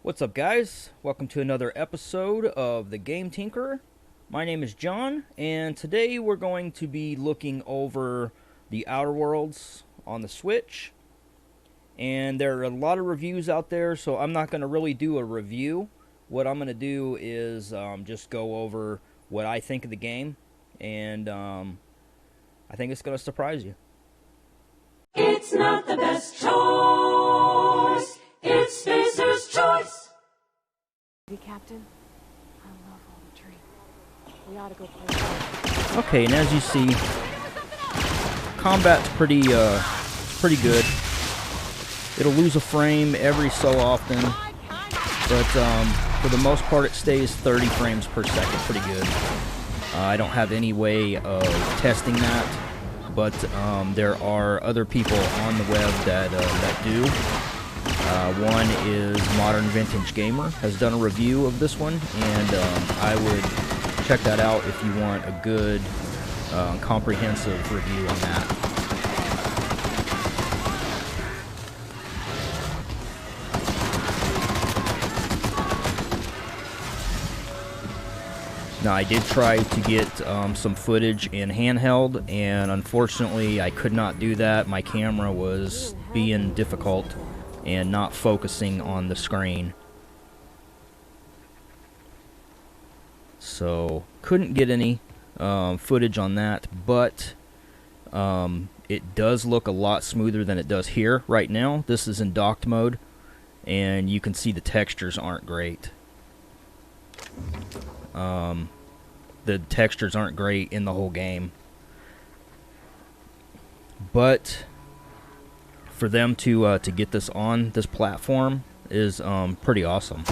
What's up, guys? Welcome to another episode of The Game Tinkerer. My name is John, and today we're going to be looking over the Outerworlds on the Switch. And there are a lot of reviews out there, so I'm not going to really do a review. What I'm going to do is just go over what I think of the game, and I think it's going to surprise you. It's not the best choice. It's Spacer's choice. Captain, I love all the tree. We ought to go play. Okay, and as you see, combat's pretty good. It'll lose a frame every so often, but for the most part, it stays 30 frames per second, pretty good. I don't have any way of testing that, but there are other people on the web that do. One is Modern Vintage Gamer, has done a review of this one, and I would check that out if you want a good, comprehensive review on that. Now, I did try to get some footage in handheld, and unfortunately I could not do that. My camera was being difficult and not focusing on the screen, so couldn't get any footage on that, but it does look a lot smoother than it does here right now. This is in docked mode, and you can see the textures aren't great. The textures aren't great in the whole game, but for them to get this on this platform is pretty awesome.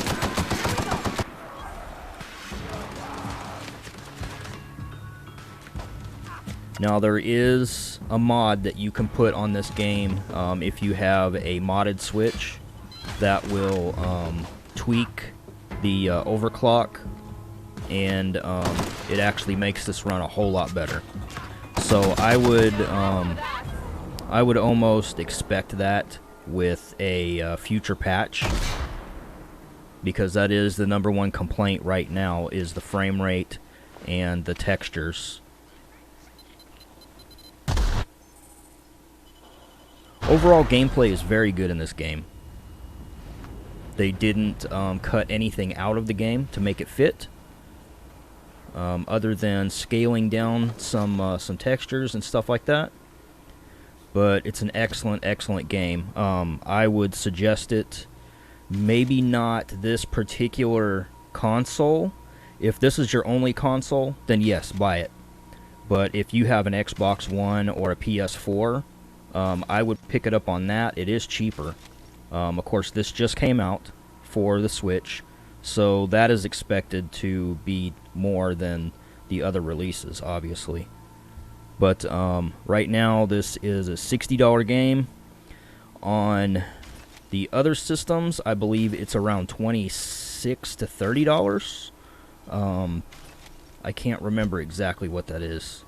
Now, there is a mod that you can put on this game if you have a modded Switch that will tweak the overclock, and it actually makes this run a whole lot better. So I would almost expect that with a future patch, because that is the #1 complaint right now, is the frame rate and the textures. Overall gameplay is very good in this game. They didn't cut anything out of the game to make it fit, other than scaling down some textures and stuff like that. But it's an excellent game. I would suggest it. Maybe not this particular console. If this is your only console, then yes, buy it. But if you have an Xbox One or a PS4, I would pick it up on that. It is cheaper. Of course, this just came out for the Switch, so that is expected to be more than the other releases, obviously. But right now, this is a $60 game. On the other systems, I believe it's around $26 to $30. I can't remember exactly what that is.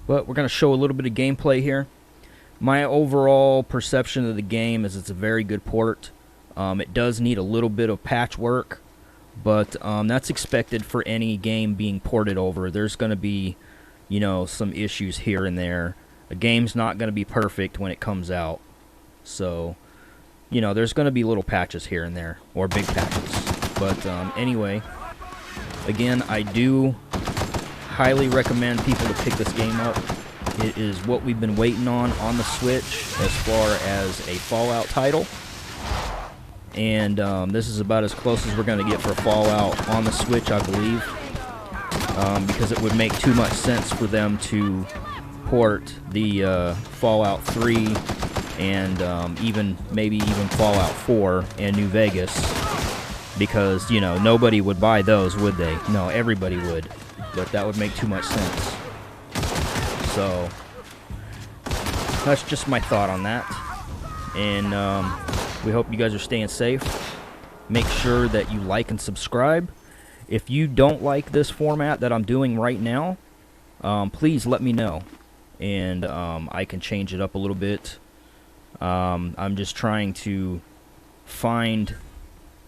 But we're going to show a little bit of gameplay here. My overall perception of the game is it's a very good port. It does need a little bit of patchwork, but that's expected for any game being ported over. There's going to be, some issues here and there. A game's not going to be perfect when it comes out. So, there's going to be little patches here and there, or big patches. But anyway, again, I do highly recommend people to pick this game up. It is what we've been waiting on the Switch as far as a Fallout title. And this is about as close as we're going to get for Fallout on the Switch, I believe. Because it would make too much sense for them to port the Fallout 3 and maybe even Fallout 4 and New Vegas. Because, nobody would buy those, would they? No, everybody would. But that would make too much sense. So, that's just my thought on that. And we hope you guys are staying safe. Make sure that you like and subscribe. If you don't like this format that I'm doing right now, please let me know, and I can change it up a little bit. I'm just trying to find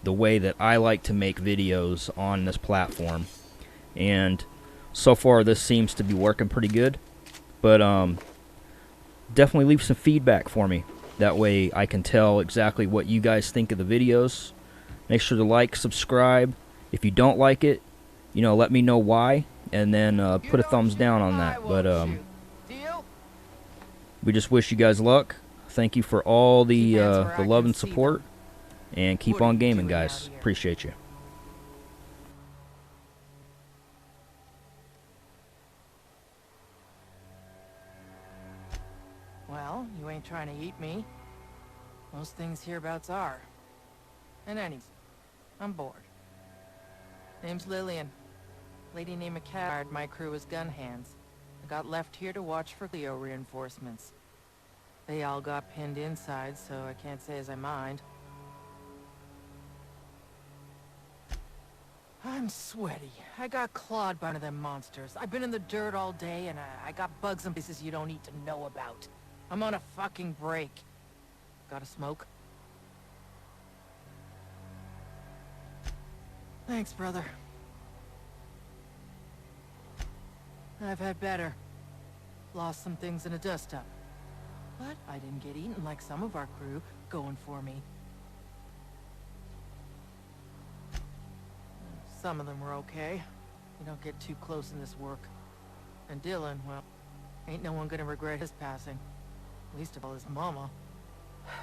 the way that I like to make videos on this platform, and so far this seems to be working pretty good. But definitely leave some feedback for me. That way I can tell exactly what you guys think of the videos. Make sure to like, subscribe. If you don't like it, let me know why, and then put a thumbs down on that. But we just wish you guys luck. Thank you for all the love and support, and keep on gaming, guys. Appreciate you. Well, you ain't trying to eat me. Most things hereabouts are. And anyways, I'm bored. Name's Lillian. Lady named McCad, my crew is gun hands. I got left here to watch for Leo reinforcements. They all got pinned inside, so I can't say as I mind. I'm sweaty. I got clawed by one of them monsters. I've been in the dirt all day, and I got bugs in places you don't need to know about. I'm on a fucking break. Got a smoke? Thanks, brother. I've had better. Lost some things in a dust-up. But I didn't get eaten like some of our crew going for me. Some of them were okay. You don't get too close in this work. And Dylan, well, ain't no one gonna regret his passing. Least of all his mama.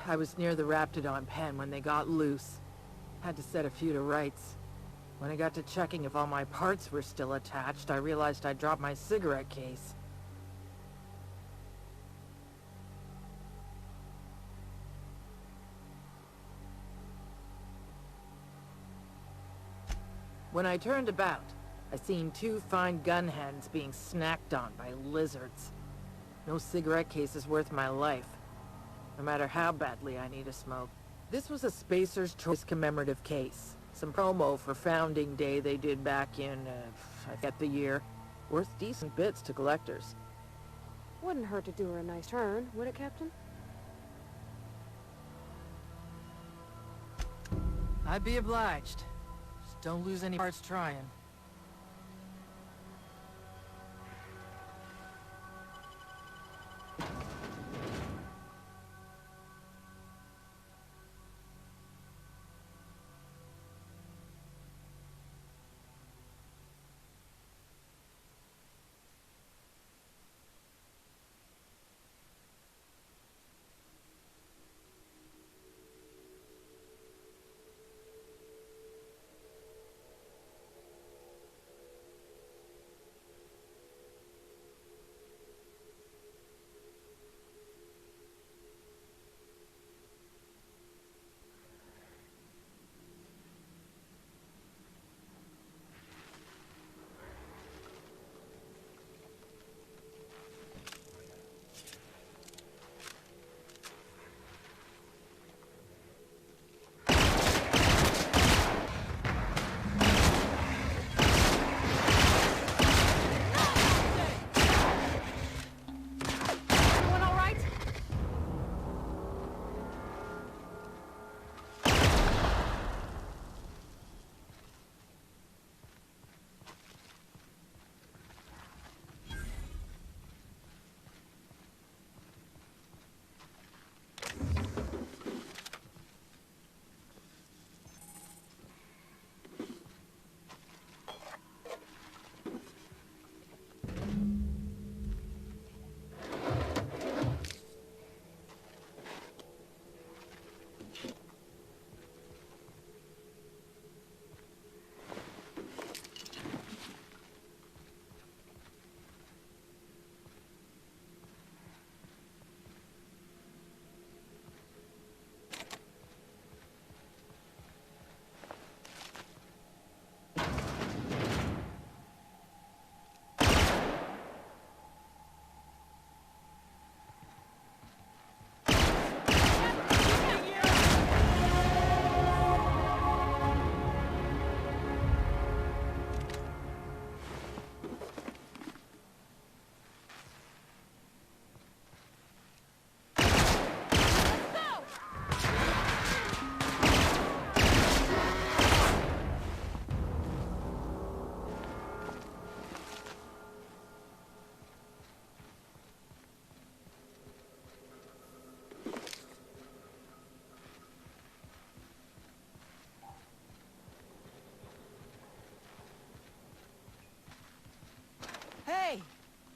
I was near the Raptidon pen when they got loose. Had to set a few to rights. When I got to checking if all my parts were still attached, I realized I dropped my cigarette case. When I turned about, I seen two fine gun hands being snacked on by lizards. No cigarette case is worth my life, no matter how badly I need a smoke. This was a Spacer's Choice commemorative case. Some promo for Founding Day they did back in, I forget the year. Worth decent bits to collectors. Wouldn't hurt to do her a nice turn, would it, Captain? I'd be obliged. Just don't lose any parts trying.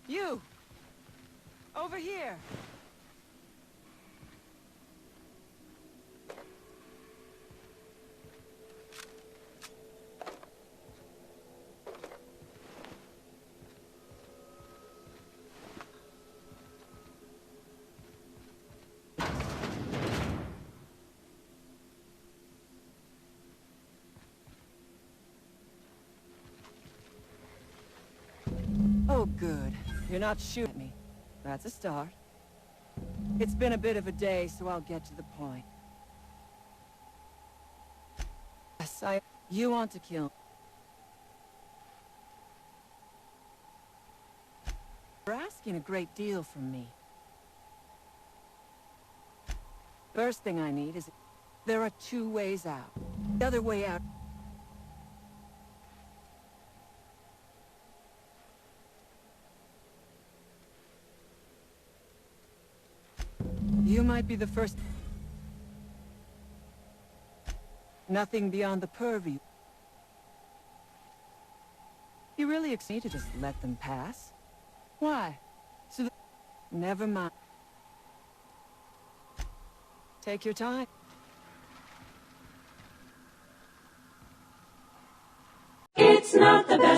You! Over here! Oh, good. You're not shooting at me. That's a start. It's been a bit of a day, so I'll get to the point. Yes, You want to kill... You're asking a great deal from me. First thing I need is... There are two ways out. The other way out... You might be the first... Nothing beyond the purview. You really expect me to just let them pass? Why? So never mind. Take your time. It's not the best